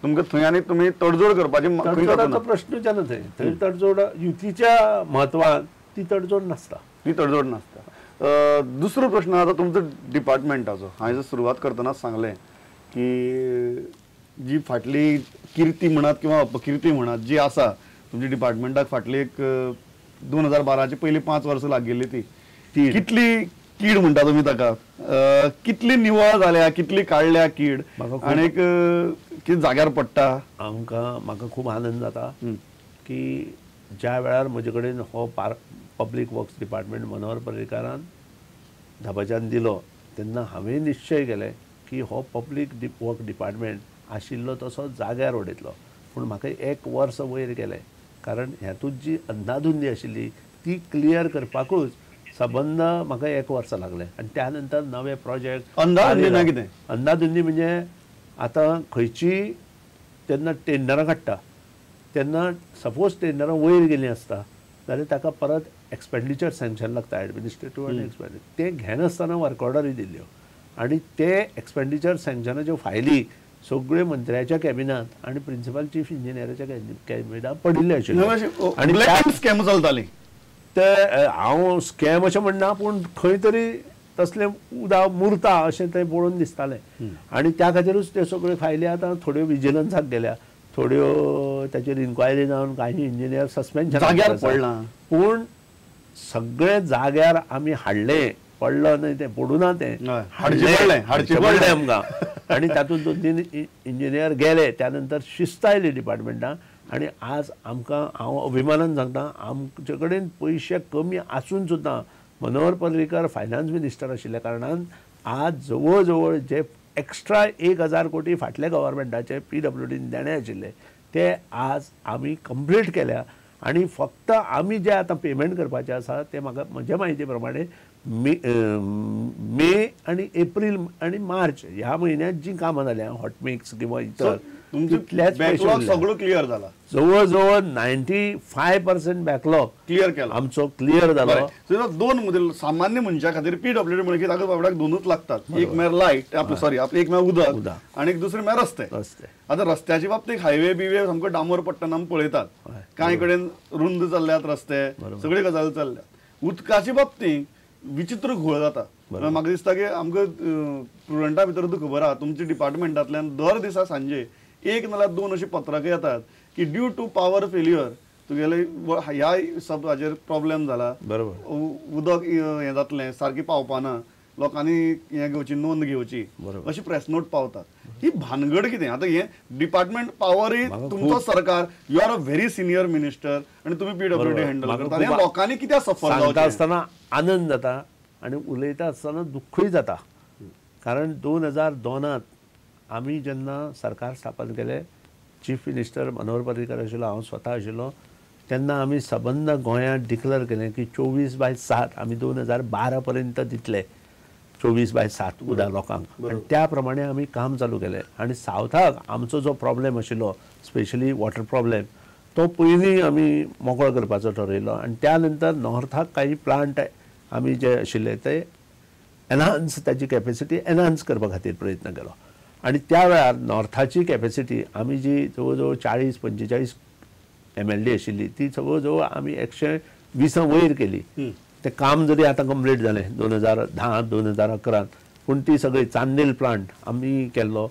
तुमकां थंय आनी तुमी तडजोड करपाची तडजोडाचो प्रश्नच ना थंय तडजोड युतीच्या म्हत्वान ती तडजोड नासता. ती तडजोड नासता. दुसरो प्रश्न आता तुमचो डिपार्टमेंटाचो. हांवें सुरवात करतनाच सांगलें की जी फाटली किर्ती म्हणत किंवा अपकिर्ती म्हणत जी आसा तुमच्या डिपार्टमेंटाक फाटली एक 2012ची पयली 5 वर्सां लागिल्ली ती कितली कीड म्हणटा तुमी ताका, कितली निवळ जाल्या, कितली काडल्या कीड आनी कितें जाग्यार पडटा. म्हाका खूब आनंद जाता की ज्या वेळार म्हजे कडेन हो पब्लीक वर्क्स डिपार्टमेंट मनोहर पर्रीकारान धाबाच्यान दिलो तेन्ना हांवें निश्चय केले की हो पब्लीक वर्क डिपार्टमेंट आशिल्लो तसो जाग्यार उडयतलो. पूण म्हाका 1 वर्स वयर गेलें कारण हातूंत जी अंधाधुंदी आशिल्ली ती क्लियर करपाकूच सबंद म्हाका 1 वर्स लागलें. आनी त्या नंतर नवे प्रोजेक्ट. अंधाधुंदी म्हणजे आतां खंयची तेन्ना टेंडरां काडटा तेन्ना सपोज टेंडरां वयर गेलीं आसता जाल्यार ताका परत एक्सपेंडिचर सँक्शन लागता, एडमिनिस्ट्रेटीव आनी एक्सपेंडिचर. ते घेनासतना वर्क ऑर्डरी दिल्ल्यो आनी ते एक्सपेंडिचर सँक्शनाच्यो फायली सगळ्यो मंत्र्याच्या कॅबिनांत आनी प्रिंसिपल चीफ इंजिनियराच्या कॅबिनांत पडिल्ल्यो आशिल्ल्यो. आनी स्कॅम चलताली ते हांव स्कॅम अशें म्हणना पूण खंय तरी तसलें उदक मुरता अशें तें पळोवन दिसतालें. आनी त्या खातीरूच त्यो सगळ्यो फायली आतां थोड्यो विजिलन्साक गेल्या, थोड्यो ताचेर इन्क्वायरी जावन काही इंजिनियर सस्पेन्शन जाग्यार पडला. पूण सगळे जाग्यार आमी हाडले, पडलो न्हय तें पडूना तें हाडचें पडलें आमकां. आनी तातूंत 2-3 इंजिनियर गेले. त्या नंतर शिस्त आयली डिपार्टमेंटाक. आनी आज आमकां हांव अभिमानान सांगता आमचे कडेन पयशे कमी आसून सुद्दां मनोहर पर्रीकार फायनान्स मिनिस्टर आशिल्ल्या कारणान आज जवळ जवळ जे एक्स्ट्रा 1000 कोटी फाटल्या गव्हर्मेंटाचे PWDन देणे आशिल्ले ते आज आमी कंप्लीट केल्या. आनी फक्त आमी जे आतां पेमेंट करपाचें आसा ते म्हाका म्हज्या म्हायती प्रमाणे मे आनी एप्रील आनी मार्च ह्या म्हयन्यांत जी कामां जाल्या हॉटमिक्स किंवा इतर सगळो क्लियर जाला. जवळ जवळ 95% बॅकलॉग क्लियर केला आमचो क्लियर जालो. 2 मुद्दे सामान्य मनशा खातीर PWD म्हणजे ताका बाबड्याक 2च लागतात. एक म्हळ्यार लायट आपलें एक म्हळ्यार उदक आनी दुसरें म्हळ्यार रस्ते. आतां रस्त्याच्या बाबतींत हायवे बिवे सामको डांबर पडटना आमी पळयतात. कांय कडेन रुंद चल्ल्यात रस्ते, सगळ्यो गजाली चल्ल्यात. उदकाच्या बाबतींत विचित्र घोळ जाता. म्हाका दिसता की आमकां स्टुडंटा भितर खबर आहा तुमच्या डिपार्टमेंटांतल्यान दर दिसा सांजे 1 नाल्यार 2 अशी पत्रकां येतात की ड्यू टू पॉवर फेल्युअर तुगेले ह्या सब हाजेर प्रॉब्लेम जाला, उदक हें जातलें सारकी पावपाना, लोकांनी हें घेवची नोंद घेवची अशी प्रेस नोट पावतात. ही भानगड कितें? आतां हें डिपार्टमेंट पॉवरय तुमचो सरकार, you are a very senior minister आनी तुमी PWD हँडल करता. हें लोकांनी कित्याक सफर सांगता आसतना आनंद जाता आनी उलयता आसतना दुख्खूय जाता. कारण 2002त आमी जेन्ना सरकार स्थापन केलें, चीफ मिनिस्टर मनोहर पर्रीकार आशिल्लो, हांव स्वता आशिल्लो, तेन्ना आमी सबंद गोंयांत डिक्लेअर केलें की 24/7 आमी 2012 पर्यंत दितले 24/7 उदक लोकांक. आनी त्या प्रमाणे आमी काम चालू केलें. आनी सावथाक आमचो जो प्रॉब्लेम आशिल्लो स्पेशली वॉटर प्रॉब्लेम तो पयलीं आमी मोकळो करपाचो ठरयलो. आनी त्या नंतर नॉर्थाक काही प्लांट आमी जे आशिल्ले ते एनहान्स ताची कॅपेसिटी एनहान्स करपा खातीर प्रयत्न केलो. आनी त्या वेळार नॉर्थाची कॅपेसिटी आमी जी जवळ जवळ 40-45 MLD आशिल्ली ती जवळ जवळ आमी 120 वयर केली. तें काम जरी आतां कंप्लीट जालें 2010-2011 पूण ती सगळी चांदेल प्लांट आमी केल्लो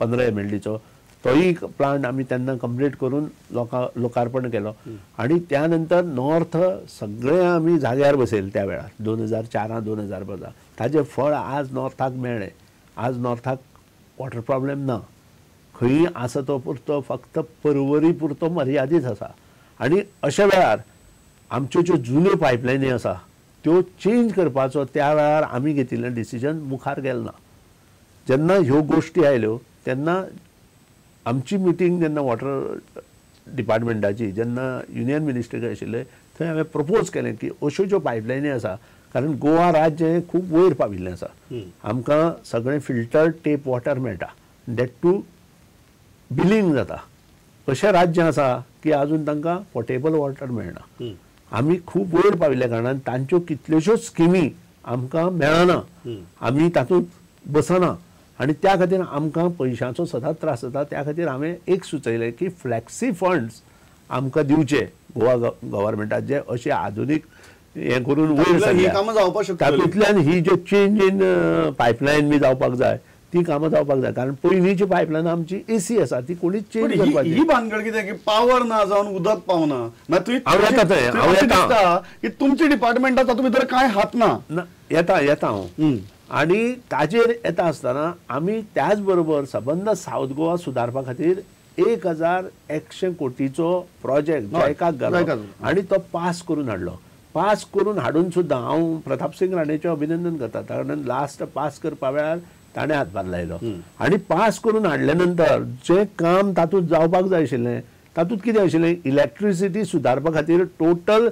15 MLDचो तोय प्लांट आमी तेन्ना कंप्लीट करून लोकार्पण केलो. आनी त्या नंतर नॉर्थ सगळे आमी जाग्यार बसयले त्या वेळार 2004-2015 ताजें फळ आज नॉर्थाक मेळ्ळें. आज नॉर्थाक वॉटर प्रॉब्लेम ना. खंय आसा तो पुरतो फक्त पर्वरी पुरतो मर्यादीत आसा. आनी अशा वेळार आमच्यो ज्यो जुन्यो पायपलायनी आसा त्यो चेंज करपाचो त्या वेळार आमी घेतिल्लें डिसिजन मुखार गेलें ना. जेन्ना ह्यो गोश्टी आयल्यो तेन्ना आमची मिटींग जेन्ना वॉटर डिपार्टमेंटाची जेन्ना युनियन मिनिस्टर आशिल्ले थंय हांवें प्रपोज केलें की अश्यो ज्यो पायपलायनी आसा, कारण गोवा राज्य हें खूब वयर पाविल्लें आसा, आमकां सगळें फिल्टर्ड टेप वॉटर मेळटा, दॅट टू बिलींग जाता. अशें राज्य आसा की आजून तांकां पोर्टेबल वॉटर मेळना. आमी खूब वयर पाविल्ल्या कारणान तांच्यो कितल्योश्योच स्किमी आमकां मेळना, आमी तातूंत बसना. आनी त्या खातीर आमकां पयशांचो सदांच त्रास जाता. त्या खातीर हांवें एक सुचयलें की फ्लॅक्सी फंड्स आमकां दिवचे गोवा गव्हर्मेंटात, जे अशें आधुनीक हें करून वयर ही कामां जावपाक शकता. तातूंतल्यान ही जे चेंज इन पायपलायन बी जावपाक जाय ती कामां जावपाक जाय. कारण पयलींची पायपलायन आमची एसी आसा, ती कोणीच चेंज करपाची. ही भानगड कितें की पावर ना जावन उदक पावना. हांव येता की तुमच्या डिपार्टमेंटात तातूंत भितर कांय हात ना. येता हांव. आनी ताजेर येता आसतना आमी त्याच बरोबर सबंद सावथ गोवा सुदारपा खातीर 1100 कोटीचो प्रोजेक्ट जायकाक घालो आनी तो पास करून हाडलो. पास करून हाडून सुद्दां हांव प्रताप सिंग राणेचें अभिनंदन करता, कारण लास्ट पास करपा वेळार ताणें हातभार लायलो. आनी पास करून हाडल्या नंतर जें काम तातूंत जावपाक जाय आशिल्लें तातूंत कितें आशिल्लें, इलेक्ट्रिसिटी सुदारपा खातीर टोटल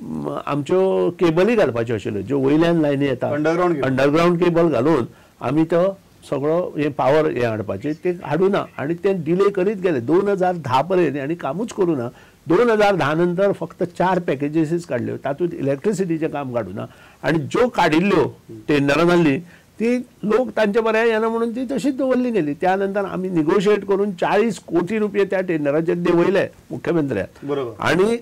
आमच्यो केबली घालपाच्यो आशिल्ल्यो, ज्यो वयल्यान लायनी येता अंडरग्रावंड केबल घालून आमी तो सगळो हे पावर हे हाडपाचें तें हाडूना. आनी तें डिले करीत गेले 2010 पर्यंत आनी कामूच करूना. 2010 नंतर फक्त 4 पॅकेजीस काडल्यो, तातूंत इलेक्ट्रिसिटीचें काम काडूना. आनी ज्यो काडिल्ल्यो टेंडरां जाल्लीं ती लोक तांचे बरें येना म्हणून ती तशीच दवरली गेली. त्या नंतर आमी निगोशिएट करून 40 कोटी रुपये त्या टेंडराचेर देंवयले मुख्यमंत्र्याक. आनी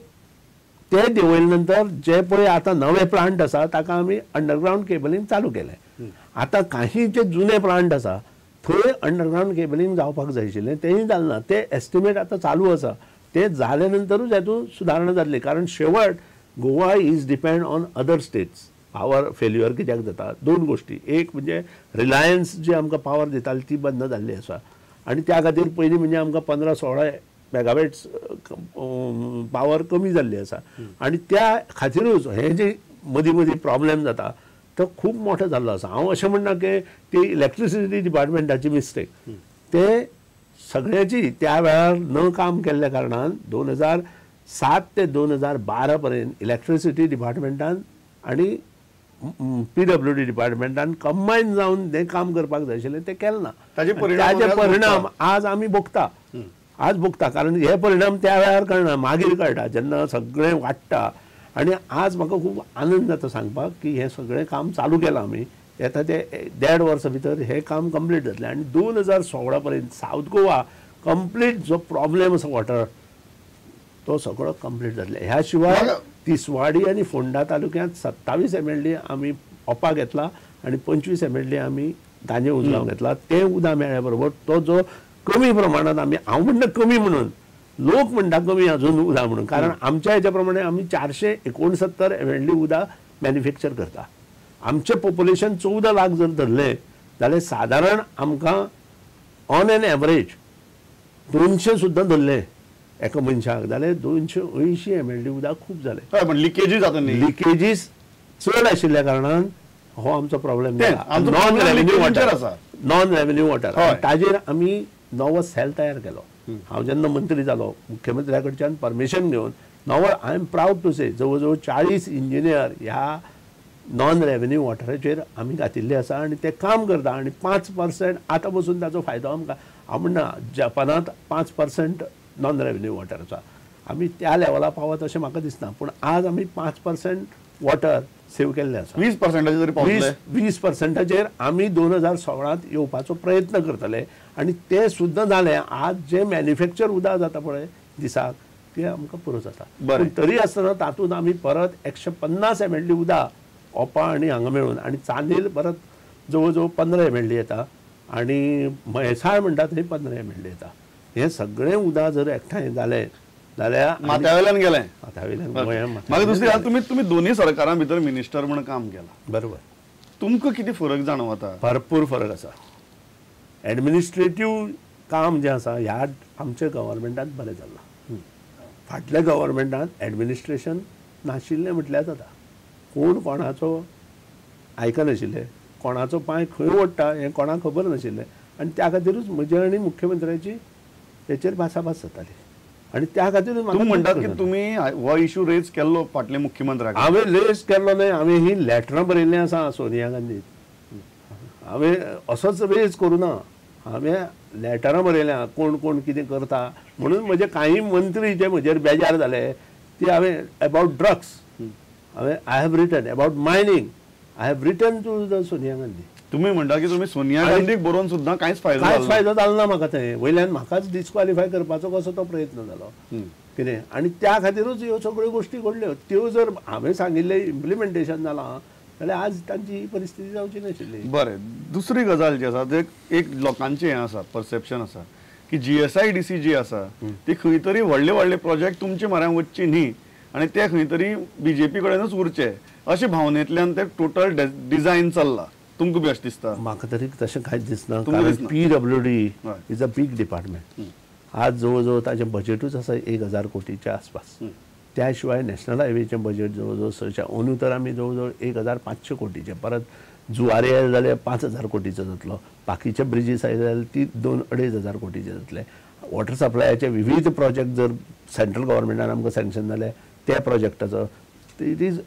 ते देंवयले नंतर जे पळय आतां नवे प्लांट आसा ताका आमी अंडरग्रावंड केबलींग चालू केलें. आतां काही जे जुने प्लांट आसा थंय अंडरग्रावंड केबलींग जावपाक जाय आशिल्लें, तेंय जालें ना. ते एस्टिमेट आतां चालू आसा, ते जाले नंतरूच हेतून सुदारणा जातली. कारण शेवट Goa is depend on other states. Power failure कित्याक जाता, 2 गोश्टी. एक म्हणजे रिलायन्स जी आमकां पावर दिताली ती बंद जाल्ली आसा, आनी त्या खातीर पयलीं म्हणजे आमकां 15-16 मेगावॅट्स पावर कमी जाल्ली आसा. आनी त्या खातीरूच हे जे मदीं मदीं प्रॉब्लेम जाता तो खूब मोठो जाल्लो आसा. हांव अशें म्हणना की ती इलेक्ट्रिसिटी डिपार्टमेंटाची मिस्टेक, ते सगळ्याची त्या वेळार न काम केल्ल्या कारणान 2007 ते 2012 पर्यंत इलेक्ट्रिसिटी डिपार्टमेंटान आनी PWD डिपार्टमेंटान कंबायन जावन तें काम करपाक जाय आशिल्लें, तें केलें ना. ताजे परिणाम आज आमी भोगता. कारण हे परिणाम त्या वेळार कळना, मागीर कळटा जेन्ना सगळें वाडटा. आनी आज म्हाका खूब आनंद जाता सांगपाक की हें सगळें काम चालू केलां आमी. येता ते 1.5 वर्सां भितर हें काम कंप्लीट जातलें. आनी 2016 पर्यंत सावथ गोवा कंप्लीट जो प्रॉब्लेम आसा वॉटर तो सगळो कंप्लीट जातले. ह्या शिवाय तिसवाडी आनी फोंडा तालुक्यांत 27 MLD आमी ओपा घेतला आनी 25 MLD आमी दांजे उजगांव घेतला. तें उदक मेळ्ळ्या बरोबर तो जो कमी प्रमाणात आमी, हांव म्हणटा कमी म्हणून, लोक म्हणटा कमी अजून उदक म्हणून, कारण आमच्या हेच्या प्रमाणे आमी 469 MLD उदक मॅन्युफॅक्चर करता. आमचें पॉप्युलेशन 14 लाख जर धरलें जाल्यार सादारण आमकां ऑन एन एवरेज 200 सुद्दां धरलें एका मनशाक जाल्यार 280 MLD उदक खूब जालें. लिकेजीस जाता न्ही, लिकेजीस चड आशिल्ल्या कारणान हो आमचो प्रॉब्लेम जाला. Non revenue water. ताजेर आमी नवो सेल तयार केलो. हांव जेन्ना मंत्री जालो मुख्यमंत्र्या कडच्यान परमिशन घेवन नवो, आय एम प्राऊड टू से, जवळ जवळ 40 इंजिनियर ह्या नॉन रेव्हेन्यू वॉटराचेर आमी घातिल्ले आसा आनी ते काम करता. आनी 5% आतां पसून ताचो फायदो आमकां, हांव म्हणना जपानांत 5% नॉन रेव्हेन्यू वॉटर आसा. आमी त्या लेवला पावत अशें म्हाका दिसना, पूण आज आमी 5% वॉटर सेव केल्लें आसा. 20% आमी 2016 येवपाचो प्रयत्न करतले. आनी ते सुद्दां जालें. आज जे मॅन्युफॅक्चर उदक जाता पळय दिसाक तें आमकां पुरो जाता. पूण तरी आसतना तातूंत आमी परत 150 MLD उदक ओपा आनी हांगा मेळून, आनी चांदेल परत जवळ जवळ 15 MLD येता, आनी म्हैसाळ म्हणटा थंय 15 MLD येता. हें सगळें उदक जर एकठांय जालें जाल्यार माथ्यावेल्यान गेलें. माथ्यावेल्यान दुसरी तुम्ही दोन्ही सरकारां भितर मिनिस्टर म्हणून काम केलां, बरोबर. तुमकां कितें फरक जाणवता? भरपूर फरक आसा. एडमिनिस्ट्रेटीव काम जें आसा ह्या आमच्या गव्हर्मेंटांत बरें जालां. फाटल्या गव्हर्मेंटांत एडमिनिस्ट्रेशन नाशिल्लें म्हटल्यार जाता. कोण कोणाचो आयकनाशिल्ले, कोणाचो पांय खंय ओडटा हें कोणाक खबर नाशिल्लें. आनी त्या खातीरूच म्हजे आनी मुख्यमंत्र्याची तेचेर भासाभास जाताली. आनी त्या खातीर म्हणटात की तुमी हो इश्यू रेज केल्लो फाटल्या मुख्यमंत्र्याक? हांवें रेज केल्लो न्हय, हांवें ही लेटरां बरयल्लीं आसा सोनिया गांधीक. हांवें असोच रेज करूं ना, हांवें लेटरां बरयल्यां कोण कोण कितें करता म्हणून. म्हजे काही मंत्री जे म्हजेर बेजार जाले ते हांवें about drugs, I have written about mining, I have written to the Sonia Gandhi. तुम्ही म्हणटा की तुम्ही सोनिया गांधीक बरोवन सुद्दां कांयच फायदो कांयच जालो फायदो जालो ना म्हाका थंय वयल्यान म्हाकाच डिस्क्वॉलिफाय करपाचो कसो तो प्रयत्न जालो कितें आनी त्या खातीरूच ह्यो सगळ्यो गोश्टी घडल्यो त्यो जर हांवें सांगिल्लें इम्प्लिमेंटेशन जालां जाल्यार आज तांची ही परिस्थिती जावची नाशिल्ली. बरें, दुसरी गजाल जी आसा ते एक लोकांचें हें आसा परसेप्शन आसा की GSIDC जी आसा ती खंय तरी व्हडले व्हडले प्रोजेक्ट तुमचे म्हऱ्यान वचचे न्ही आनी ते खंय तरी BJP कडेनूच उरचे अशे भावनेंतल्यान ते टोटल डिझायन चल्ला. तुमकां बी अशें दिसता? म्हाका तरी तशें कांयच दिसना, तुमकां कारण दिसना? PWD is a big department. आज जवळ जवळ ताचें बजेटूच आसा 1000 कोटीच्या आसपास. त्या शिवाय नॅशनल हायवेचें बजेट जवळ जवळ 600, अंदू तर आमी जवळ जवळ 1500 कोटीचें, परत जुवारी आयले जाल्यार 5000 कोटीचो जातलो, बाकीचे ब्रिजीस आयले जाल्यार ती 2-2.5 कोटीचे जातले. वॉटर सप्लायाचे विविध प्रोजेक्ट जर सेंट्रल गव्हर्मेंटान आमकां सँक्शन जाले त्या प्रोजेक्टाचो it is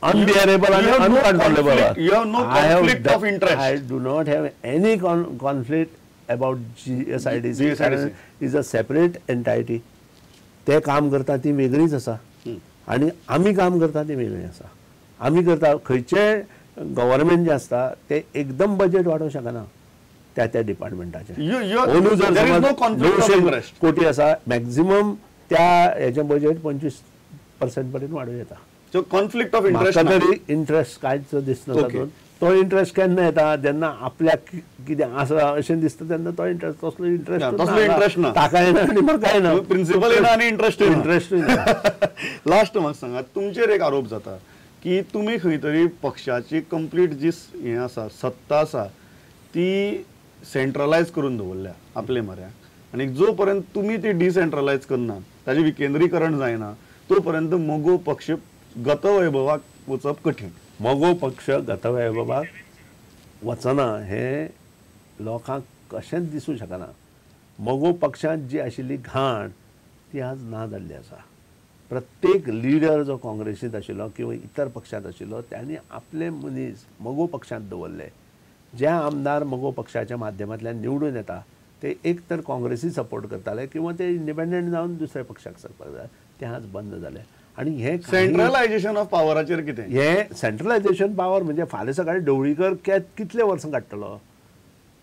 unbearable and uncontrollable. You have no conflict of interest. I do not have any conflict about GSIDC. is a separate entity. ते काम करता ती वेगळीच आसा आनी आमी काम करता ती वेगळी आसा. आमी करता खंयचे गव्हर्मेंट जे आसता ते एकदम बजेट वाडोवंक शकना त्या डिपार्टमेंटाचे. अंदू जर 900 कोटी आसा मॅक्झिमम त्या हेचें बजेट 25% पर्यंत वाडूं येता. सो कॉन्फ्लिक्ट ऑफ इंटरेस्ट तरी इंटरेस्ट कांयच दिसना तातूंत. तो इंटरेस्ट केन्ना येता जेन्ना आपल्याक कितें आसा अशें दिसता तेन्ना तो इंटरेस्ट तसलो इंटरेस्ट ना ताका येना आनी म्हाका येना, प्रिंसिपल येना आनी इंटरेस्ट इंटरेस्ट. लास्ट म्हाका सांगात, तुमचेर एक आरोप जाता की तुमी खंय तरी पक्षाची कंप्लीट जी हें आसा सत्ता आसा ती सेंट्रलायज करून दवरल्या आपले म्हऱ्याक आनी जो पर्यंत तुमी ती डिसेंट्रलायज करना, ताजें विकेंद्रीकरण जायना तो पर्यंत मोगो पक्ष गतवैभवाक वचप कठीण. मोगो पक्ष गतवैभवाक वचना हें लोकांक कशेंच दिसूं शकना. मोगो पक्षांत जी आशिल्ली घाण ती आज ना जाल्ली आसा. प्रत्येक लिडर जो काँग्रेसींत आशिल्लो किंवा इतर पक्षांत आशिल्लो त्यांनी आपले मनीस मोगो पक्षांत दवरले. जे आमदार मोगो पक्षाच्या माध्यमांतल्यान निवडून येता ते एक तर काँग्रेसी सपोर्ट करताले किंवा ते इंडिपेंडंट जावन दुसऱ्या पक्षाक सरपाक जाय, ते आज बंद जाले. आणि हे सेंट्रलायझेशन ऑफ पॉवराचेर कितें? हे सेंट्रलायझेशन पॉवर म्हणजे फाल्यां सकाळीं ढवळीकर कितले वर्सां काडटलो?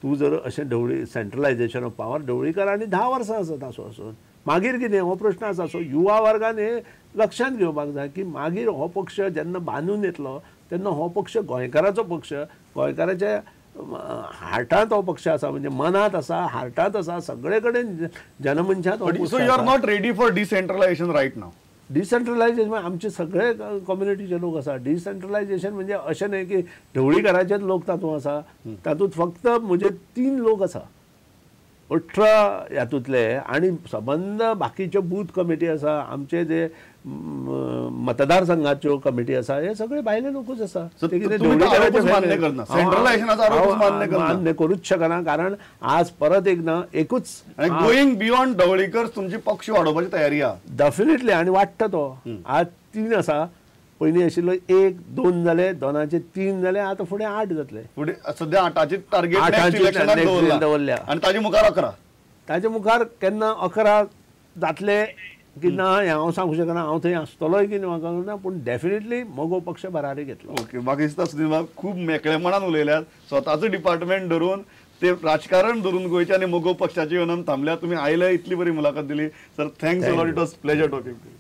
तूं जर अशें सेंट्रलायझेशन ऑफ पॉवर ढवळीकर आनी 10 वर्सां आसत आसून मागीर कितें हो प्रश्न आसा. सो युवा वर्गान हे लक्षांत घेवपाक जाय की मागीर हो पक्ष जेन्ना बांदून येतलो तेन्ना हो पक्ष गोंयकाराचो पक्ष, गोंयकाराच्या हार्टांत हो पक्ष आसा, म्हणजे मनांत आसा, हार्टांत आसा, सगळे कडेन जनमंचांत. So you are not ready for decentralisation right नाव? डिसेंट्रलायझेशन आमचे सगळे कम्युनिटीचे लोक आसा. डिसेंट्रलायझेशन म्हणजे अशें न्हय की ढवळीकाराचेच लोक तातूंत आसा. तातूंत फक्त म्हणजे 3 लोक आसा 18 हातूंतले आनी सबंद बाकीच्यो बूथ कमिटी आसा, आमचे जे मतदारसंघाच्यो कमिटी आसा हे सगळे भायले लोकूच आसा. मान्य करूच शकना, कारण आज परत एकूच गोईंग बियॉन्ड ढवळीकर तुमची पक्ष वाडोवपाची तयारी आहा डेफिनेटली आनी वाडटा तो. आज 3 आसा, पयलीं आशिल्लो 1, 2 जाले, 2चे 3 जाले, आतां फुडें 8 जातले. फुडें सद्या 8चे टार्गेट दवरल्या आनी ताजे मुखार 11. ताजे मुखार केन्ना 11 जातले की ना हें हांव सांगूं शकना. हांव थंय आसतलोय की म्हाका ना, पूण डेफिनेटली मोगो पक्ष भरारी घेतलो. ओके, म्हाका दिसता सुनील खूब मेकळेपणान उलयल्यात. स्वताचो डिपार्टमेंट धरून ते राजकारण धरून गोंयच्या आनी मोगो पक्षाची येवन थांबल्या. तुमी आयले, इतली बरी मुलाखत दिली sir. Thanks a lot. It was pleasure talking to you.